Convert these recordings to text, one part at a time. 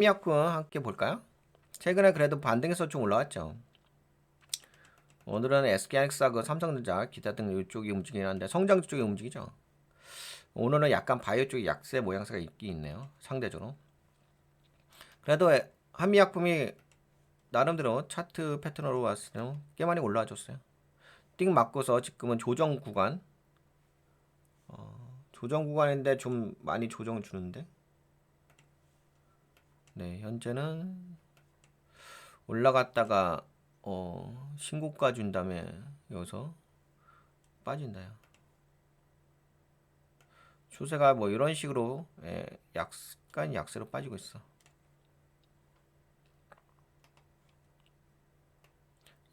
한미약품 함께 볼까요? 최근에 그래도 반등해서 좀 올라왔죠. 오늘은 SK하이닉스하고 삼성전자, 기타 등 이쪽이 움직이긴 한데 성장 쪽이 움직이죠. 오늘은 약간 바이오 쪽이 약세 모양새가 있긴 있네요. 상대적으로. 그래도 한미약품이 나름대로 차트 패턴으로 봤을 때는 꽤 많이 올라와줬어요. 띵 맞고서 지금은 조정 구간, 조정 구간인데 좀 많이 조정을 주는데, 네, 현재는 올라갔다가 신고가 준 다음에 여기서 빠진다요. 추세가 뭐 이런 식으로 약간 약세로 빠지고 있어.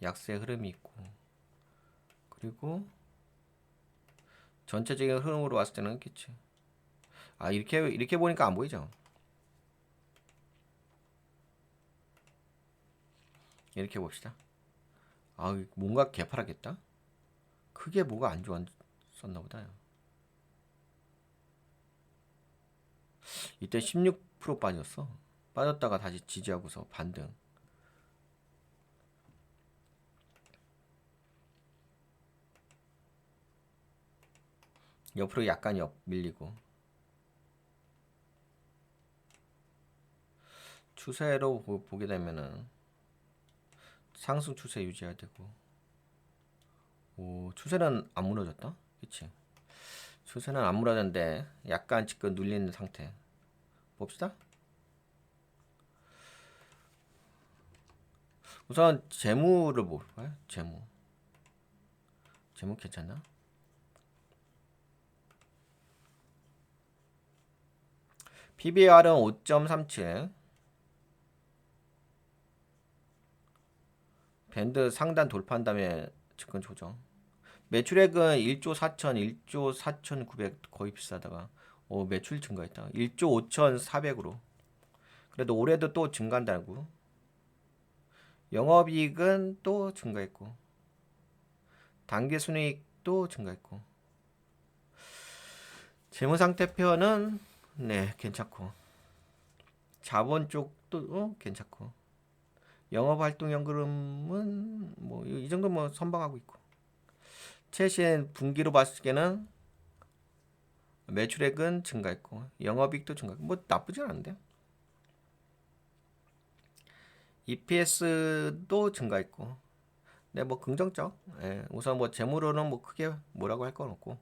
약세 흐름이 있고, 그리고 전체적인 흐름으로 봤을 때는 있겠지. 아, 이렇게 보니까 안 보이죠? 이렇게 봅시다. 아, 뭔가 개파랗겠다. 크게 뭐가 안 좋았었나 보다요. 이때 16% 빠졌어. 빠졌다가 다시 지지하고서 반등. 옆으로 약간 밀리고. 추세로 보게 되면은 상승 추세 유지해야 되고. 오, 추세는 안 무너졌다? 그치? 추세는 안 무너졌는데 약간 지금 눌리는 상태. 봅시다. 우선 재무를 볼까요? 재무 괜찮나? PBR은 5.37. 밴드 상단 돌파한 다음에 지금 조정. 매출액은 1조 4천, 1조 4,900 거의 비싸다가 매출 증가했다. 1조 5,400으로. 그래도 올해도 또 증가한다고. 영업이익은 또 증가했고. 당기순이익도 증가했고. 재무상태표는 네 괜찮고. 자본 쪽도 괜찮고. 영업활동연금은 뭐 이 정도 뭐 선방하고 있고. 최신 분기로 봤을 때는 매출액은 증가했고 영업이익도 증가했고 뭐 나쁘진 않은데. EPS도 증가했고. 네, 뭐 긍정적. 예, 우선 뭐 재무로는 뭐 크게 뭐라고 할 건 없고.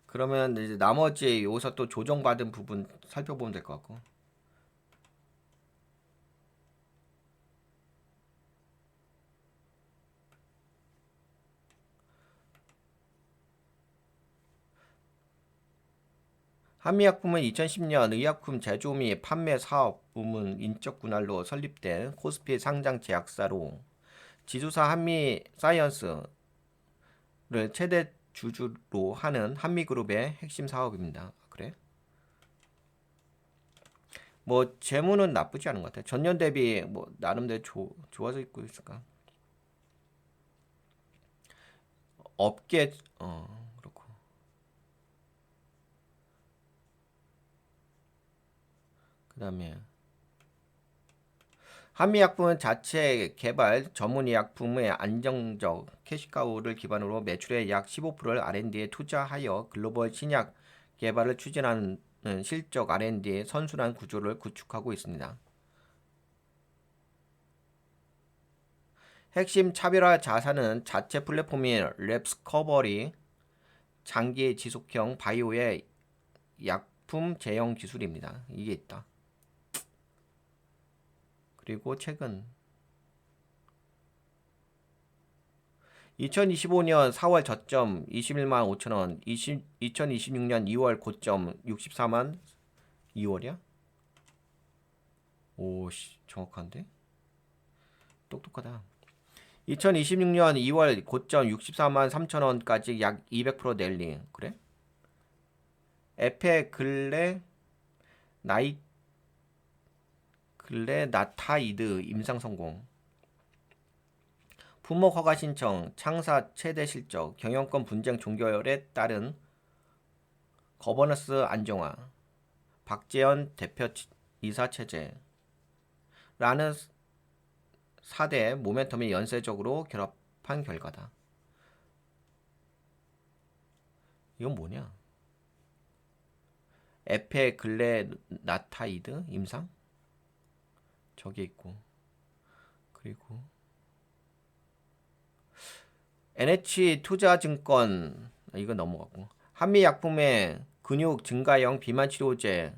그러면 이제 나머지 여기서 또 조정받은 부분 살펴보면 될 것 같고. 한미약품은 2010년 의약품 제조 및 판매 사업 부문 인적 분할로 설립된 코스피 상장 제약사로 지주사 한미사이언스를 최대 주주로 하는 한미그룹의 핵심 사업입니다. 그래? 뭐 재무는 나쁘지 않은 것 같아요. 전년 대비 뭐 나름대로 좋아져 있고 있을까? 업계 그렇고. 그다음에 한미약품은 자체 개발 전문의약품의 안정적 캐시카우를 기반으로 매출의 약 15%를 R&D에 투자하여 글로벌 신약 개발을 추진하는 실적 R&D의 선순환 구조를 구축하고 있습니다. 핵심 차별화 자산은 자체 플랫폼인 랩스커버리 장기 지속형 바이오의 약품 제형 기술입니다. 이게 있다. 그리고 최근 2025년 4월 저점 21만 5천원, 2026년 2월 고점 64만 2월이야? 오, 정확한데? 똑똑하다. 2026년 2월 고점 64만 3천원까지 약 200% 랠리. 그래? 에페 근래 나타이드 임상 성공. 품목 허가 신청, 창사 최대 실적, 경영권 분쟁 종결에 따른 거버넌스 안정화. 박재현 대표 이사체제라는 4대 모멘텀이 연쇄적으로 결합한 결과다. 이건 뭐냐? 에페글레나타이드 임상? 저기 있고, 그리고 NH투자증권, 이거 넘어가고, 한미약품의 근육 증가형 비만 치료제,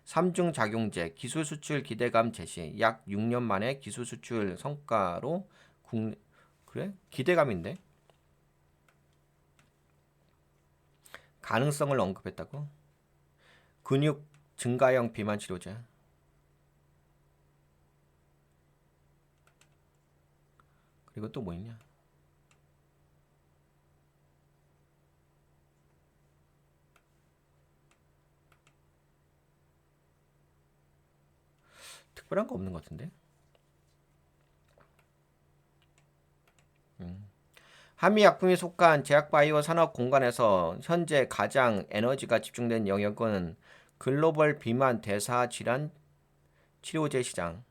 3중 작용제, 기술 수출 기대감 제시, 약 6년 만에 기술 수출 성과로 국내, 그래? 기대감인데? 가능성을 언급했다고? 근육 증가형 비만 치료제. 그리고 또 뭐 있냐? 특별한 거 없는 것 같은데? 한미약품이 속한 제약바이오 산업 공간에서 현재 가장 에너지가 집중된 영역은 글로벌 비만 대사 질환 치료제 시장,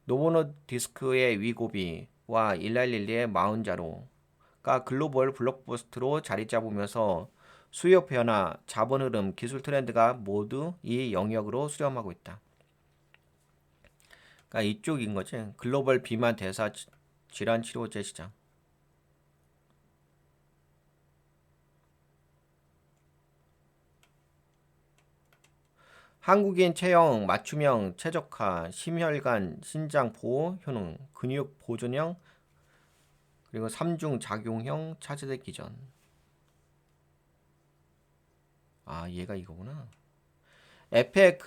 노보노디스크의 위고비와 일라일리의 마운자로가 글로벌 블록버스터로 자리 잡으면서 수요 변화, 자본 흐름, 기술 트렌드가 모두 이 영역으로 수렴하고 있다. 그러니까 이쪽인 거지. 글로벌 비만 대사 질환 치료제 시장. 한국인 체형 맞춤형 최적화, 심혈관 신장 보호 효능, 근육 보존형, 그리고 3중 작용형 차세대 기전. 아, 얘가 이거구나. 이렇게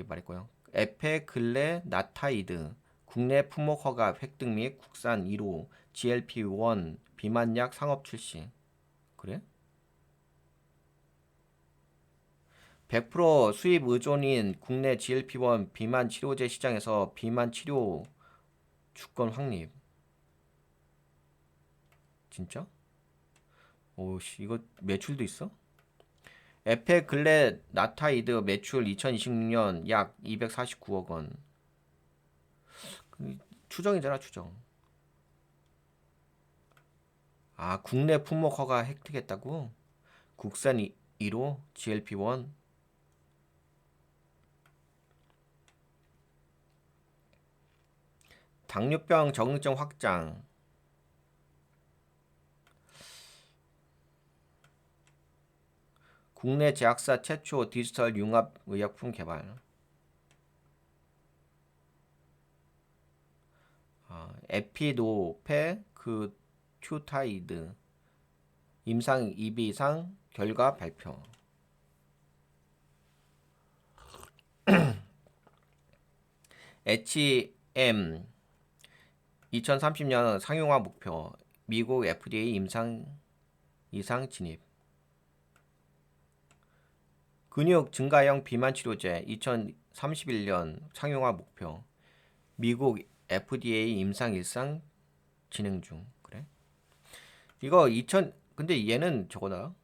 말했고요. 에페글레나타이드 국내 품목 허가 획득 및 국산 1호 GLP-1 비만약 상업 출시. 그래? 100% 수입 의존인 국내 GLP-1 비만 치료제 시장에서 비만 치료 주권 확립. 진짜? 오씨, 이거 매출도 있어? 에페글레나타이드 매출 2026년 약 249억 원. 추정이잖아, 추정. 아, 국내 품목 허가 획득했다고? 국산 1호 GLP-1. 당뇨병 적응증 확장. 국내 제약사 최초 디지털 융합 의약품 개발. 에피노페크튜타이드 임상 2비상 결과 발표. HM 2030년 상용화 목표. 미국 FDA 임상 이상 진입. 근육 증가형 비만 치료제 2031년 상용화 목표. 미국 FDA 임상 일상 진행 중. 그래? 이거 근데 얘는 저거다.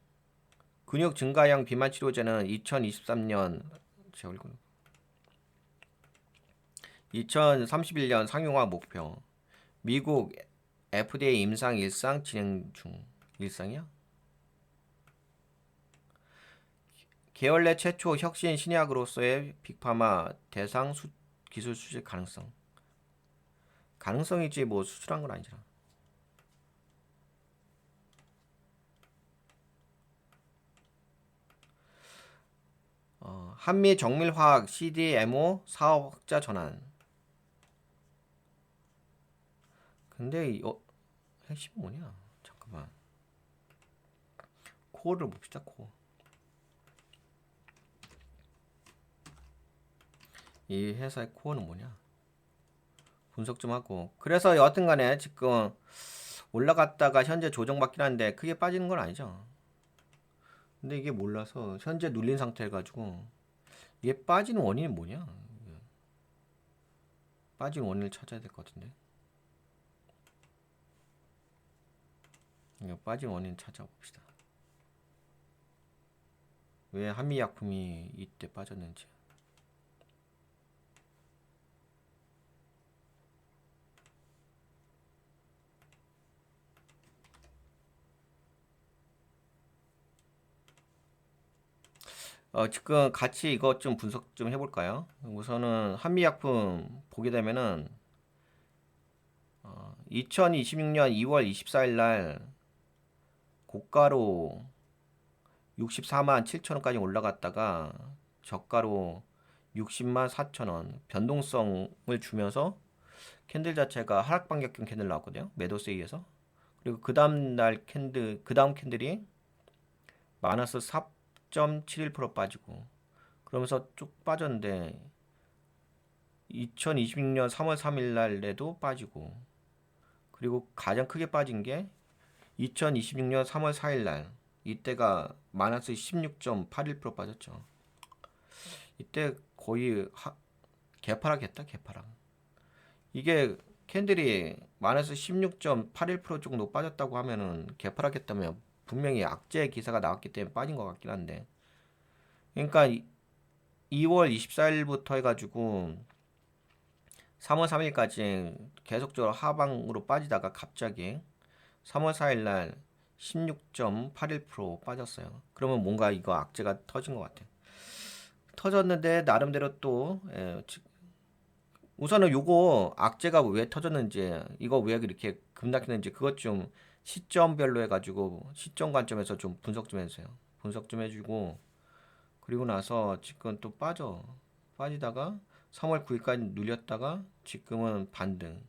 근육 증가형 비만 치료제는 2023년 제 얼굴 2031년 상용화 목표. 미국 FDA 임상 일상 진행 중. 일상이야? 계열 내 최초 혁신 신약으로서의 빅파마 대상 기술 수출 가능성. 가능성이지 뭐 수출한 건 아니잖아. 한미 정밀화학 CDMO 사업 확자 전환. 근데 핵심 뭐냐? 잠깐만. 코어를 봅시다. 코어. 이 회사의 코어는 뭐냐? 분석 좀 하고. 그래서 여하튼간에 지금 올라갔다가 현재 조정받긴 한데 크게 빠지는 건 아니죠. 근데 이게 몰라서 현재 눌린 상태 가지고 이게 빠지는 원인이 뭐냐? 빠진 원인을 찾아야 될 것 같은데. 이거 빠진 원인 찾아봅시다. 왜 한미약품이 이때 빠졌는지. 지금 같이 이것 좀 분석 좀 해볼까요? 우선은 한미약품 보게 되면은 2026년 2월 24일 날 고가로 64만 7천 원까지 올라갔다가 저가로 60만 4천 원 변동성을 주면서 캔들 자체가 하락 반격형 캔들 나왔거든요. 매도세이에서. 그리고 그 다음 캔들이 마이너스 4.71% 빠지고 그러면서 쭉 빠졌는데 2026년 3월 3일 날에도 빠지고 그리고 가장 크게 빠진 게 2026년 3월 4일 날 이때가 마이너스 16.81% 빠졌죠. 이때 거의 개파락했다 개파락. 이게 캔들이 마이너스 16.81% 정도 빠졌다고 하면은 개파락했다면 분명히 악재 기사가 나왔기 때문에 빠진 것 같긴 한데 그러니까 2월 24일부터 해가지고 3월 3일까지 계속적으로 하방으로 빠지다가 갑자기 3월 4일 날 16.81% 빠졌어요. 그러면 뭔가 이거 악재가 터진 것 같아요. 터졌는데 나름대로 또 우선은 요거 악재가 왜 터졌는지 이거 왜 이렇게 급락했는지 그것 좀 시점별로 해가지고 시점 관점에서 좀 분석 좀 해주세요. 분석 좀 해주고 그리고 나서 지금 또 빠지다가 3월 9일까지 눌렸다가 지금은 반등.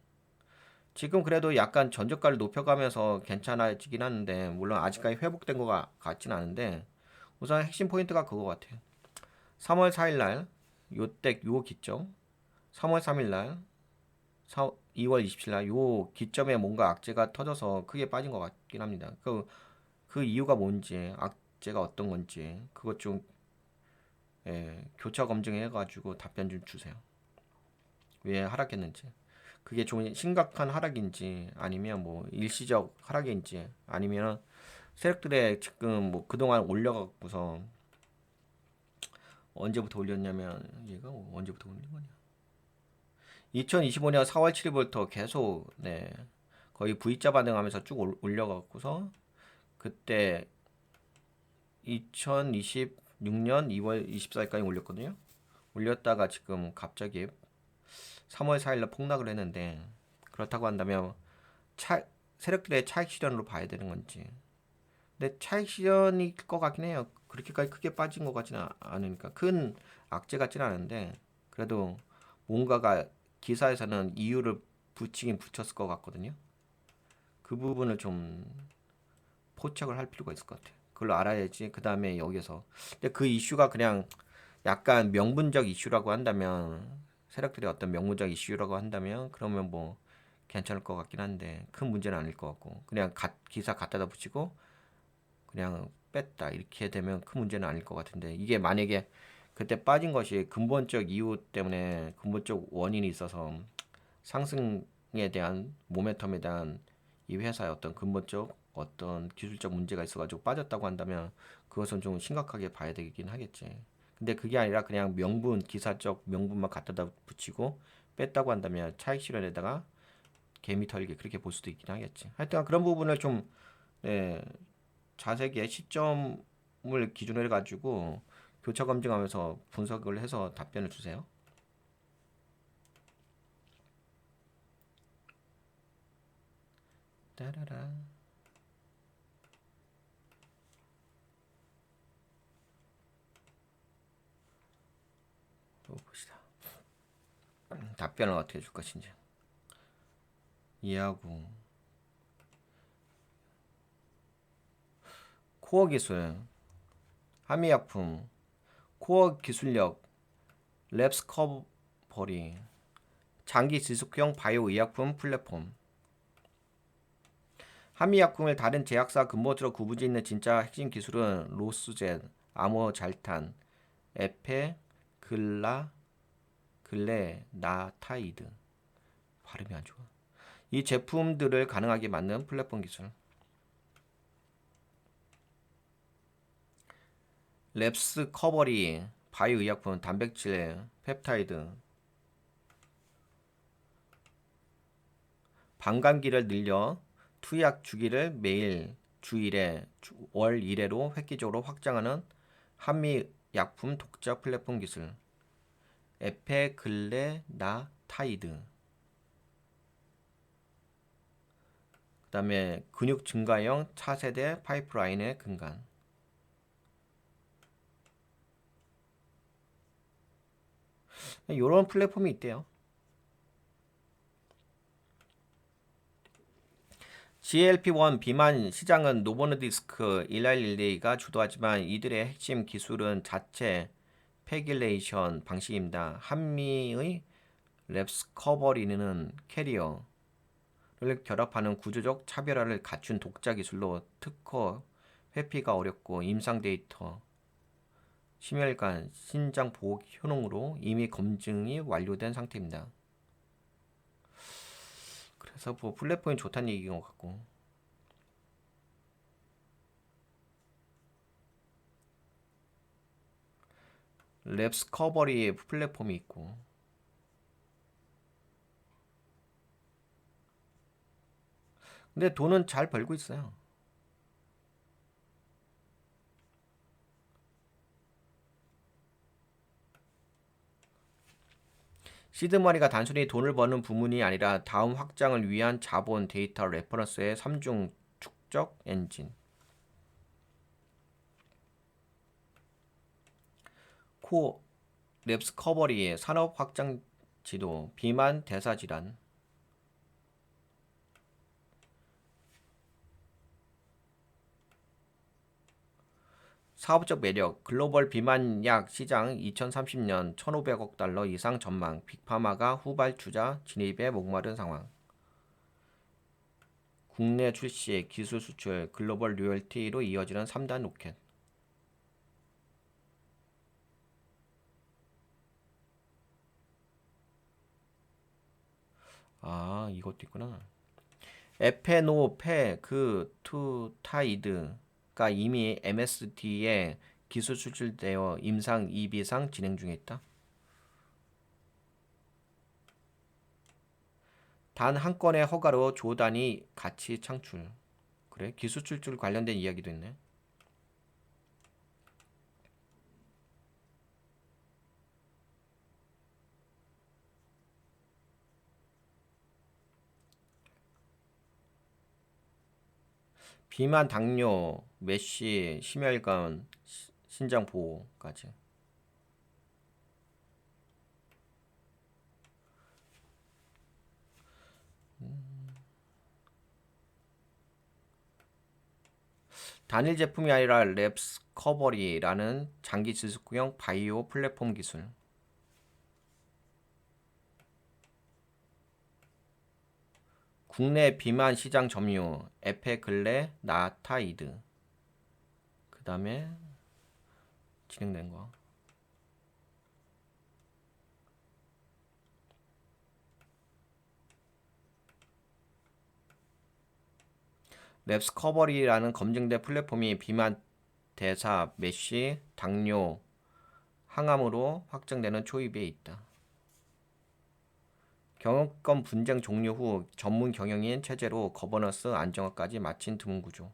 지금 그래도 약간 전저가를 높여가면서 괜찮아지긴 하는데 물론 아직까지 회복된 것 같진 않은데 우선 핵심 포인트가 그거 같아요. 3월 4일 날 요때 요 기점 3월 3일 날 2월 27일 날 요 기점에 뭔가 악재가 터져서 크게 빠진 것 같긴 합니다. 그 이유가 뭔지 악재가 어떤 건지 그것 좀 교차 검증해가지고 답변 좀 주세요. 왜 하락했는지. 그게 좀 심각한 하락인지 아니면 뭐 일시적 하락인지 아니면 세력들의 지금 뭐 그동안 올려갖고서 언제부터 올렸냐면 얘가 언제부터 올린 거냐? 2025년 4월 7일부터 계속 거의 V자 반응하면서 쭉 올려갖고서 그때 2026년 2월 24일까지 올렸거든요. 올렸다가 지금 갑자기 3월 4일날 폭락을 했는데 그렇다고 한다면 세력들의 차익 실현으로 봐야 되는 건지. 근데 차익 실현일 것 같긴 해요. 그렇게까지 크게 빠진 것 같지는 않으니까 큰 악재 같지는 않은데 그래도 뭔가가 기사에서는 이유를 붙이긴 붙였을 것 같거든요. 그 부분을 좀 포착을 할 필요가 있을 것 같아요. 그걸 알아야지 그 다음에 여기서 근데 그 이슈가 그냥 약간 명분적 이슈라고 한다면 세력들이 어떤 명분적 이슈라고 한다면 그러면 뭐 괜찮을 것 같긴 한데 큰 문제는 아닐 것 같고 그냥 기사 갖다다 붙이고 그냥 뺐다 이렇게 되면 큰 문제는 아닐 것 같은데 이게 만약에 그때 빠진 것이 근본적 이유 때문에 근본적 원인이 있어서 상승에 대한 모멘텀에 대한 이 회사의 어떤 근본적 어떤 기술적 문제가 있어가지고 빠졌다고 한다면 그것은 좀 심각하게 봐야 되긴 하겠지. 근데 그게 아니라 그냥 기사적 명분만 갖다다 붙이고 뺐다고 한다면 차익 실현에다가 개미 털기 그렇게 볼 수도 있긴 하겠지. 하여튼 그런 부분을 좀 예, 자세하게 시점을 기준으로 해가지고 교차 검증하면서 분석을 해서 답변을 주세요. 따라라. 또 봅시다. 답변을 어떻게 줄 것인지 이해하고 코어 기술, 한미약품, 코어 기술력, 랩스커버리, 장기 지속형 바이오 의약품 플랫폼. 한미약품을 다른 제약사 근본으로 구분짓는 진짜 핵심 기술은 로스젠, 아모잘탄, 에페, 글레나타이드. 발음이 안 좋아. 이 제품들을 가능하게 만든 플랫폼 기술. 랩스 커버리, 바이오 의약품, 단백질, 펩타이드, 방광기를 늘려 투약 주기를 매일 주 1회, 월 1회로 획기적으로 확장하는 한미 약품 독자 플랫폼 기술 에페글레나타이드. 그 다음에 근육 증가형 차세대 파이프라인의 근간. 이런 플랫폼이 있대요. GLP-1 비만 시장은 노보노디스크, 일라일레이가 주도하지만 이들의 핵심 기술은 자체 패길레이션 방식입니다. 한미의 랩스커버리는 캐리어를 결합하는 구조적 차별화를 갖춘 독자 기술로 특허 회피가 어렵고 임상 데이터, 심혈관, 신장 보호 효능으로 이미 검증이 완료된 상태입니다. 그래서 뭐 플랫폼이 좋다는 얘기인 것 같고. 랩스커버리 플랫폼이 있고. 근데 돈은 잘 벌고 있어요. 시드머니가 단순히 돈을 버는 부문이 아니라 다음 확장을 위한 자본, 데이터, 레퍼런스의 3중 축적 엔진. 코 랩스커버리의 산업 확장 지도, 비만 대사 질환. 사업적 매력, 글로벌 비만약 시장 2030년 1,500억 달러 이상 전망, 빅파마가 후발 투자 진입에 목마른 상황. 국내 출시, 기술 수출, 글로벌 로열티로 이어지는 3단 로켓. 아, 이것도 있구나. 에페노페크투타이드가 이미 MSD에 기술 수출되어 임상 2비상 진행 중에 있다. 단 한 건의 허가로 조단위 가치 창출. 그래? 기술 출출 관련된 이야기도 있네. 비만, 당뇨, 메쉬, 심혈관, 신장 보호까지. 단일 제품이 아니라 랩스커버리라는 장기 지속형 바이오 플랫폼 기술. 국내 비만 시장 점유 에페글레나타이드. 그 다음에 진행된 거. 랩스커버리라는 검증된 플랫폼이 비만, 대사, 메쉬, 당뇨, 항암으로 확정되는 초입에 있다. 경영권 분쟁 종료 후 전문 경영인 체제로 거버넌스 안정화까지 마친 드문 구조.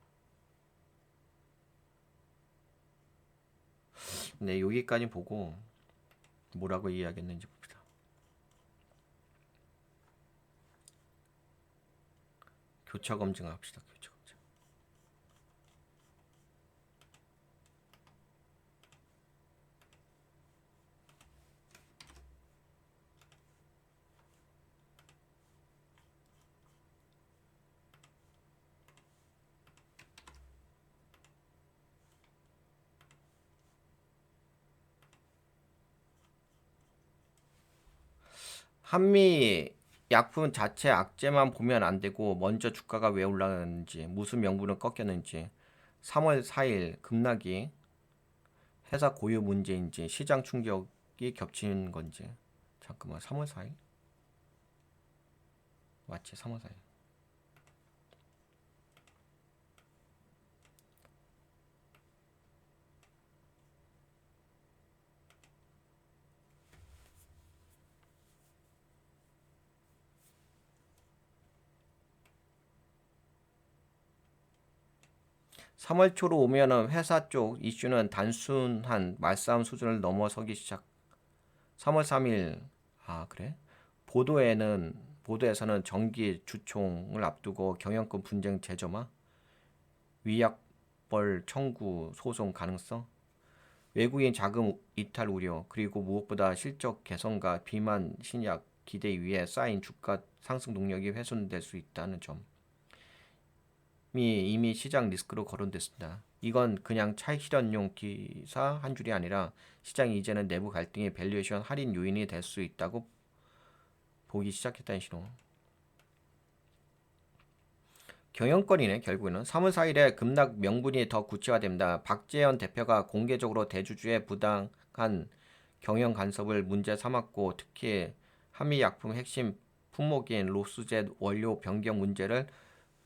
네, 여기까지 보고 뭐라고 이야기했는지 봅시다. 교차 검증합시다. 교차 검증. 한미 약품 자체 악재만 보면 안 되고 먼저 주가가 왜 올라가는지, 무슨 명분을 꺾였는지, 3월 4일 급락이 회사 고유 문제인지, 시장 충격이 겹치는 건지. 잠깐만, 3월 4일? 맞지, 3월 4일. 3월 초로 오면은 회사 쪽 이슈는 단순한 말싸움 수준을 넘어서기 시작. 3월 3일 그래? 보도에서는 정기 주총을 앞두고 경영권 분쟁 재점화, 위약벌 청구 소송 가능성, 외국인 자금 이탈 우려, 그리고 무엇보다 실적 개선과 비만 신약 기대 위에 쌓인 주가 상승 동력이 훼손될 수 있다는 점이 이미 시장 리스크로 거론됐습니다. 이건 그냥 차익 실현용 기사 한 줄이 아니라 시장이 이제는 내부 갈등의 밸류에이션 할인 요인이 될 수 있다고 보기 시작했다는 신호. 경영권이네. 결국에는 3월 4일에 급락 명분이 더 구체화됩니다. 박재현 대표가 공개적으로 대주주의 부당한 경영 간섭을 문제 삼았고, 특히 한미약품 핵심 품목인 로스젯 원료 변경 문제를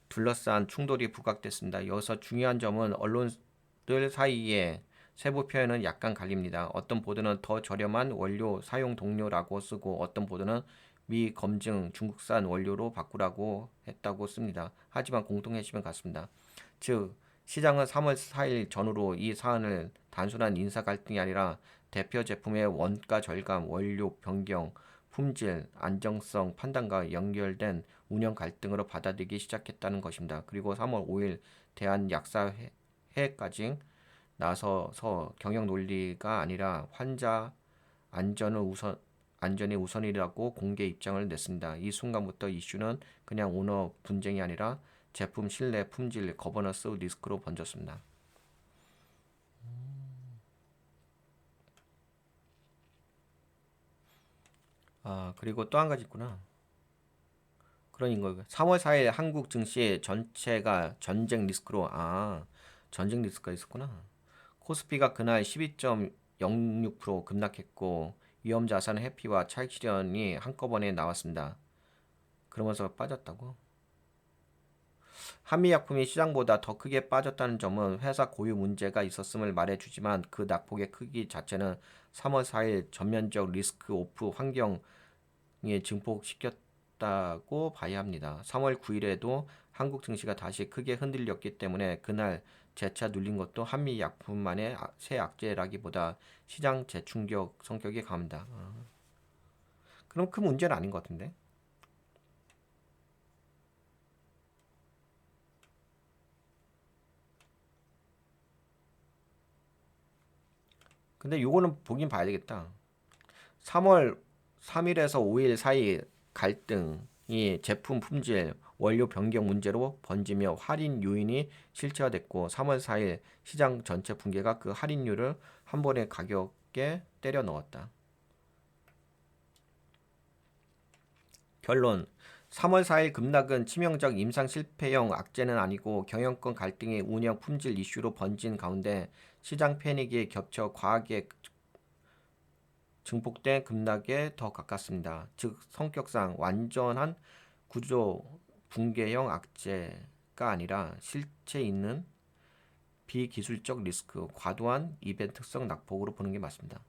둘러싼 충돌이 부각됐습니다. 여기서 중요한 점은 언론들 사이에 세부 표현은 약간 갈립니다. 어떤 보도는 더 저렴한 원료 사용 동료라고 쓰고, 어떤 보도는 미검증 중국산 원료로 바꾸라고 했다고 씁니다. 하지만 공통 핵심은 같습니다. 즉, 시장은 3월 4일 전후로 이 사안을 단순한 인사 갈등이 아니라 대표 제품의 원가 절감, 원료 변경, 품질, 안정성 판단과 연결된 운영 갈등으로 받아들이기 시작했다는 것입니다. 그리고 3월 5일 대한약사회까지 나서서 경영 논리가 아니라 환자 안전이 우선이라고 공개 입장을 냈습니다. 이 순간부터 이슈는 그냥 오너 분쟁이 아니라 제품 신뢰, 품질, 거버넌스 리스크로 번졌습니다. 그리고 또 한 가지 있구나. 그런 거 3월 4일 한국 증시 전체가 전쟁 리스크가 있었구나. 코스피가 그날 12.06% 급락했고 위험 자산 회피와 차익 실현이 한꺼번에 나왔습니다. 그러면서 빠졌다고? 한미약품이 시장보다 더 크게 빠졌다는 점은 회사 고유 문제가 있었음을 말해주지만 그 낙폭의 크기 자체는 3월 4일 전면적 리스크 오프 환경에 증폭시켰다고 봐야 합니다. 3월 9일에도 한국 증시가 다시 크게 흔들렸기 때문에 그날 재차 눌린 것도 한미약품만의 새 악재라기보다 시장 재충격 성격이 강합니다. 그럼 그 문제는 아닌 것 같은데? 근데 요거는 보긴 봐야 되겠다. 3월 3일에서 5일 사이 갈등이 제품 품질, 원료 변경 문제로 번지며 할인 요인이 실체화됐고 3월 4일 시장 전체 붕괴가 그 할인율을 한 번에 가격에 때려 넣었다. 결론 3월 4일 급락은 치명적 임상 실패형 악재는 아니고 경영권 갈등이 운영 품질 이슈로 번진 가운데 시장 패닉이 겹쳐 과하게 증폭된 급락에 더 가깝습니다. 즉 성격상 완전한 구조 붕괴형 악재가 아니라 실체 있는 비기술적 리스크, 과도한 이벤트성 낙폭으로 보는 게 맞습니다.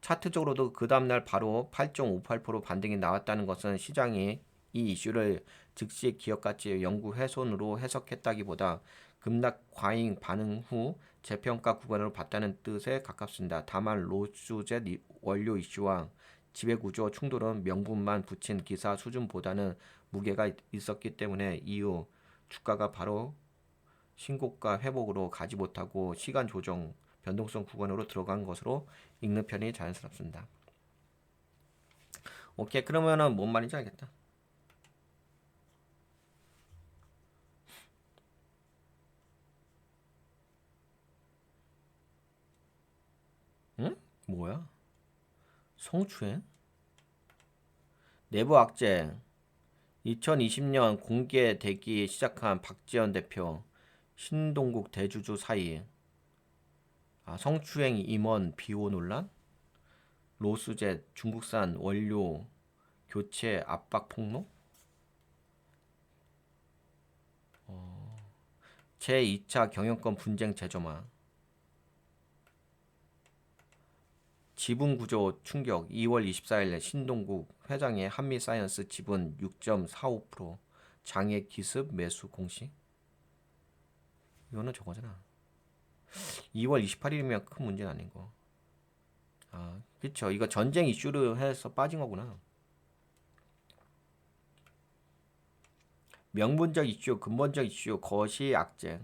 차트적으로도 그 다음날 바로 8.58% 반등이 나왔다는 것은 시장이 이 이슈를 즉시 기업가치 영구 훼손으로 해석했다기보다 급락 과잉 반응 후 재평가 구간으로 봤다는 뜻에 가깝습니다. 다만 로스젯 원료 이슈와 지배구조 충돌은 명분만 붙인 기사 수준보다는 무게가 있었기 때문에 이후 주가가 바로 신고가 회복으로 가지 못하고 시간 조정 변동성 구간으로 들어간 것으로 읽는 편이 자연스럽습니다. 오케이, 그러면은 뭔 말인지 알겠다. 응? 뭐야? 성추행? 내부 악재. 2020년 공개되기 시작한 박지원 대표, 신동국 대주주 사이. 성추행 임원 비호 논란? 로스젯 중국산 원료 교체 압박 폭로? 제2차 경영권 분쟁 재점화. 지분 구조 충격. 2월 24일 신동국 회장의 한미사이언스 지분 6.45%. 장애 기습 매수 공시. 이거는 저거잖아. 2월 28일이면 큰 문제는 아닌 거. 아, 그쵸. 이거 전쟁 이슈로 해서 빠진 거구나. 명분적 이슈, 근본적 이슈, 거시 악재.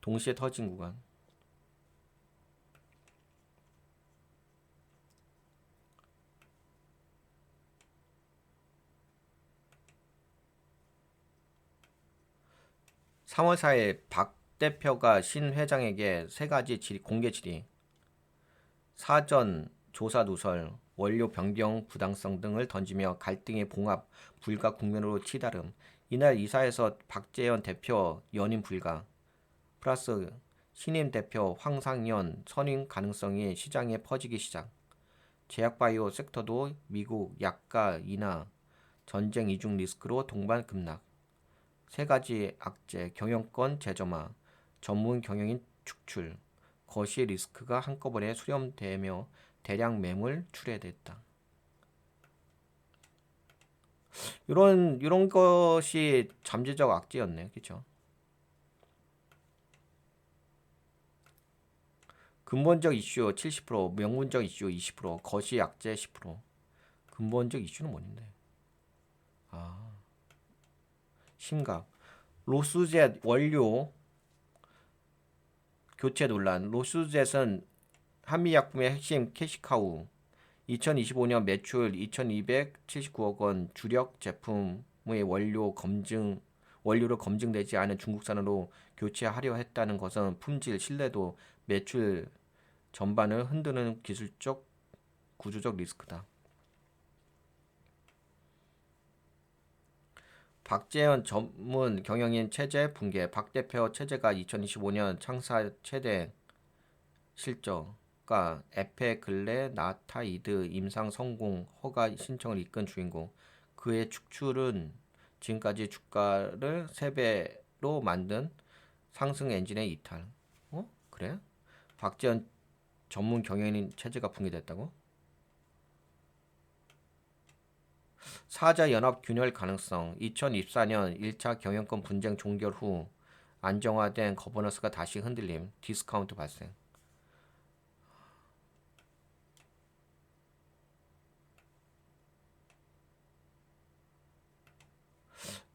동시에 터진 구간. (3월 4일) 박 대표가 신 회장에게 세 가지 공개 질의, 사전 조사 누설, 원료 변경 부당성 등을 던지며 갈등의 봉합 불가 국면으로 치달음. 이날 이사에서 박재현 대표 연임 불가 플러스 신임 대표 황상현 선임 가능성이 시장에 퍼지기 시작. 제약바이오 섹터도 미국 약가 인하, 전쟁 이중 리스크로 동반 급락. 세 가지 악재, 경영권 재점화, 전문 경영인 축출, 거시 리스크가 한꺼번에 수렴되며 대량 매물 출회됐다. 이런 것이 잠재적 악재였네, 그렇죠? 근본적 이슈 70%, 명분적 이슈 20%, 거시 악재 10%. 근본적 이슈는 뭔데? 아, 심각. 로스젯 원료 교체 논란. 로스젯은 한미약품의 핵심 캐시카우. 2025년 매출 2,279억 원, 주력 제품의 원료로 검증되지 않은 중국산으로 교체하려 했다는 것은 품질, 신뢰도, 매출 전반을 흔드는 기술적, 구조적 리스크다. 박재현 전문 경영인 체제 붕괴. 박 대표 체제가 2025년 창사 최대 실적가 에페글레 나타이드 임상 성공 허가 신청을 이끈 주인공. 그의 축출은 지금까지 주가를 3배로 만든 상승 엔진의 이탈. 그래? 박재현 전문 경영인 체제가 붕괴됐다고? 사자 연합 균열 가능성. 2024년 1차 경영권 분쟁 종결 후 안정화된 거버넌스가 다시 흔들림. 디스카운트 발생.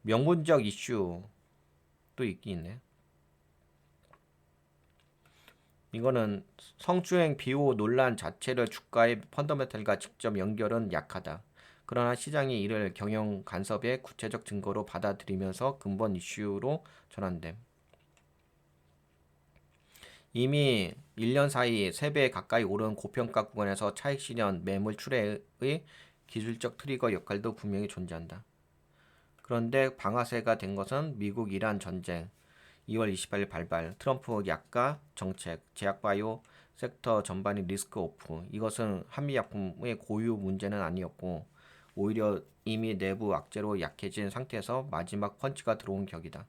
명분적 이슈도 있긴 있네. 이거는 성추행 비호 논란 자체를 주가의 펀더멘털과 직접 연결은 약하다. 그러나 시장이 이를 경영 간섭의 구체적 증거로 받아들이면서 근본 이슈로 전환됨. 이미 1년 사이 3배 가까이 오른 고평가 구간에서 차익 실현, 매물 출회의 기술적 트리거 역할도 분명히 존재한다. 그런데 방아쇠가 된 것은 미국 이란 전쟁, 2월 28일 발발, 트럼프 약가 정책, 제약바이오 섹터 전반이 리스크 오프. 이것은 한미약품의 고유 문제는 아니었고 오히려 이미 내부 악재로 약해진 상태에서 마지막 펀치가 들어온 격이다.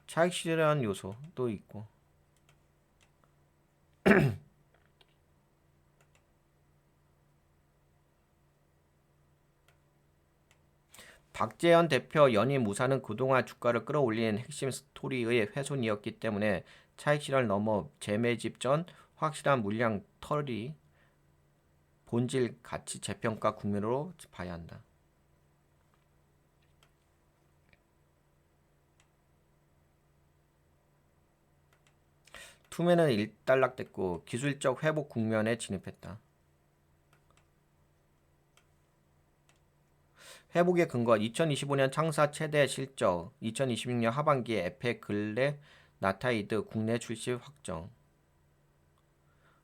차익 실현 요소도 있고. 박재현 대표 연임 우사는 그동안 주가를 끌어올린 핵심 스토리의 훼손이었기 때문에 차익 실현을 넘어 재매집 전 확실한 물량 털이 본질 가치 재평가 국면으로 봐야 한다. 투매는 일단락됐고 기술적 회복 국면에 진입했다. 회복의 근거 2025년 창사 최대 실적, 2026년 하반기에 에페글레 나타이드 국내 출시 확정,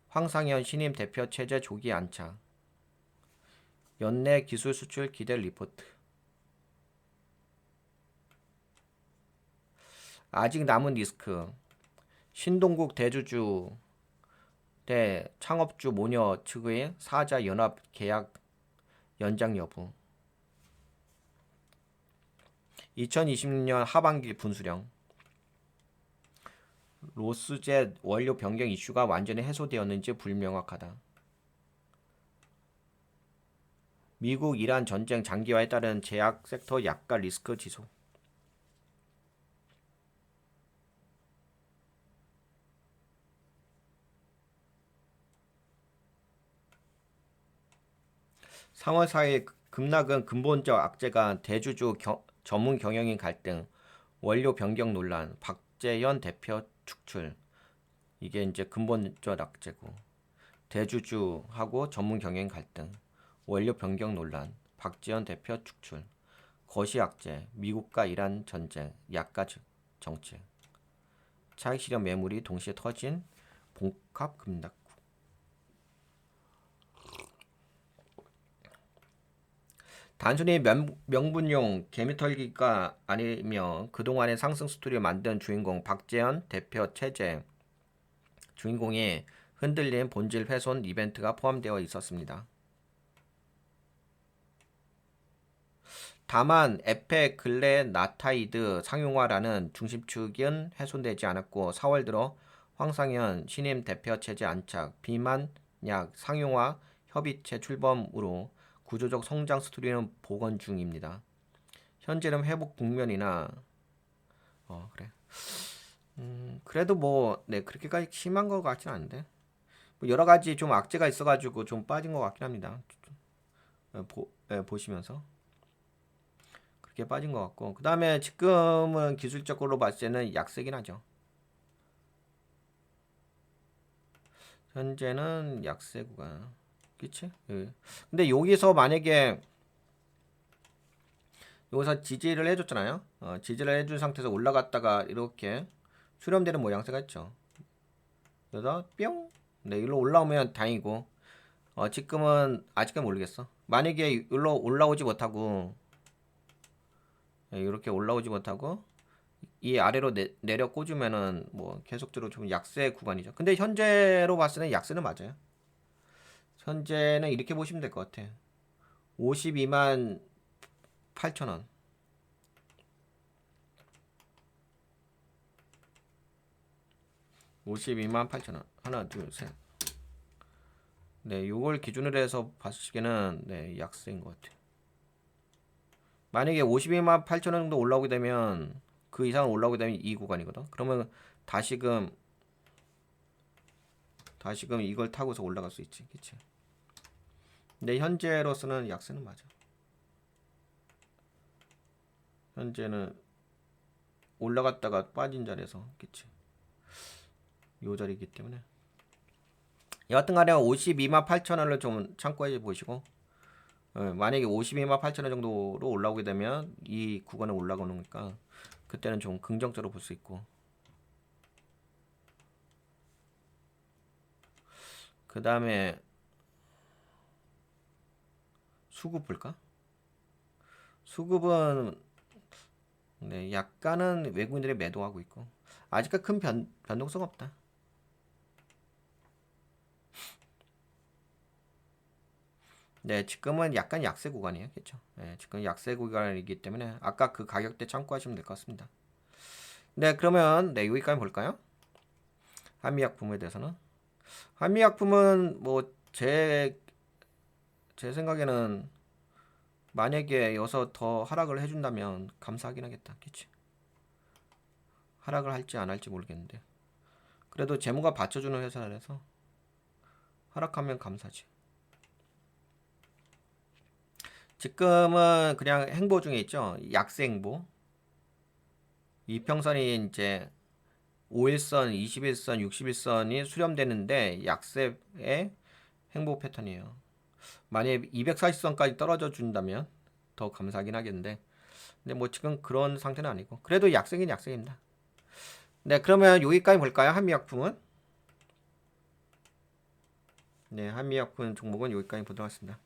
황상현 신임 대표 체제 조기 안착, 연내 기술 수출 기대 리포트. 아직 남은 리스크. 신동국 대주주 대 창업주 모녀 측의 사자 연합 계약 연장 여부. 2026년 하반기 분수령. 로스젯 원료 변경 이슈가 완전히 해소되었는지 불명확하다. 미국 이란 전쟁 장기화에 따른 제약 섹터 약가 리스크 지속. (3월 4일) 급락은 근본적 악재가 대주주 전문 경영인 갈등, 원료 변경 논란, 박재현 대표 축출. 이게 이제 근본적 악재고, 대주주하고 전문 경영 갈등, 원료 변경 논란, 박지원 대표 축출, 거시 악재, 미국과 이란 전쟁, 약가 정책, 차익 실현 매물이 동시에 터진 복합 급락. 단순히 명분용 개미털기가 아니며 그동안의 상승 스토리를 만든 주인공 박재현 대표 체제 주인공이 흔들린 본질 훼손 이벤트가 포함되어 있었습니다. 다만 에페 글레나타이드 상용화라는 중심축은 훼손되지 않았고 4월 들어 황상현 신임 대표 체제 안착, 비만약 상용화 협의체 출범으로 구조적 성장 스토리는 복원 중입니다. 현재는 회복 국면이나 그래. 그래도 뭐 그렇게까지 심한 것 같진 않은데 뭐 여러 가지 좀 악재가 있어가지고 좀 빠진 것 같긴 합니다. 보시면서 그렇게 빠진 것 같고 그 다음에 지금은 기술적으로 봤을 때는 약세긴 하죠. 현재는 약세 구간. 그치? 예. 근데 여기서 만약에 여기서 지지를 해줬잖아요. 지지를 해준 상태에서 올라갔다가 이렇게 수렴되는 모양새가 있죠. 그래서 뿅. 네, 일로 올라오면 다행이고 지금은 아직은 모르겠어. 만약에 일로 올라오지 못하고 이렇게 올라오지 못하고 이 아래로 내려 꽂으면은 뭐 계속적으로 좀 약세 구간이죠. 근데 현재로 봤을 때는 약세는 맞아요. 현재는 이렇게 보시면 될 것 같아. 52만 8천원. 52만 8천원. 하나, 둘, 셋. 네, 요걸 기준으로 해서 봤을 때는 네, 약세인 것 같아. 만약에 52만 8천원 정도 올라오게 되면 그 이상 올라오게 되면 이 구간이거든. 그러면 다시금 이걸 타고서 올라갈 수 있지. 그치? 근데 현재로서는 약세는 맞아. 현재는 올라갔다가 빠진 자리에서 그치? 요 자리이기 때문에 여하튼 간에 52만 8천원을 좀 참고해 보시고 만약에 52만 8천원 정도로 올라오게 되면 이 구간에 올라가는 거니까 그때는 좀 긍정적으로 볼 수 있고 그 다음에 수급 볼까? 수급은 네, 약간은 외국인들이 매도하고 있고 아직까지 큰 변동성 없다. 네, 지금은 약간 약세 구간이에요. 그렇죠? 네, 지금 약세 구간이기 때문에 아까 그 가격대 참고하시면 될 것 같습니다. 네, 그러면 네, 여기까지 볼까요? 한미약품에 대해서는 한미약품은 뭐 제 생각에는 만약에 여기서 더 하락을 해준다면 감사하긴 하겠다. 그치? 하락을 할지 안 할지 모르겠는데 그래도 재무가 받쳐주는 회사라서 하락하면 감사지. 지금은 그냥 행보 중에 있죠. 약세 행보. 이평선이 이제 5일선, 21선, 61선이 수렴되는데 약세의 행보 패턴이에요. 만약에 240선까지 떨어져 준다면 더 감사하긴 하겠는데 근데 뭐 지금 그런 상태는 아니고 그래도 약세긴 약세입니다. 네, 그러면 여기까지 볼까요? 한미약품은? 네, 한미약품 종목은 여기까지 보도록 하겠습니다.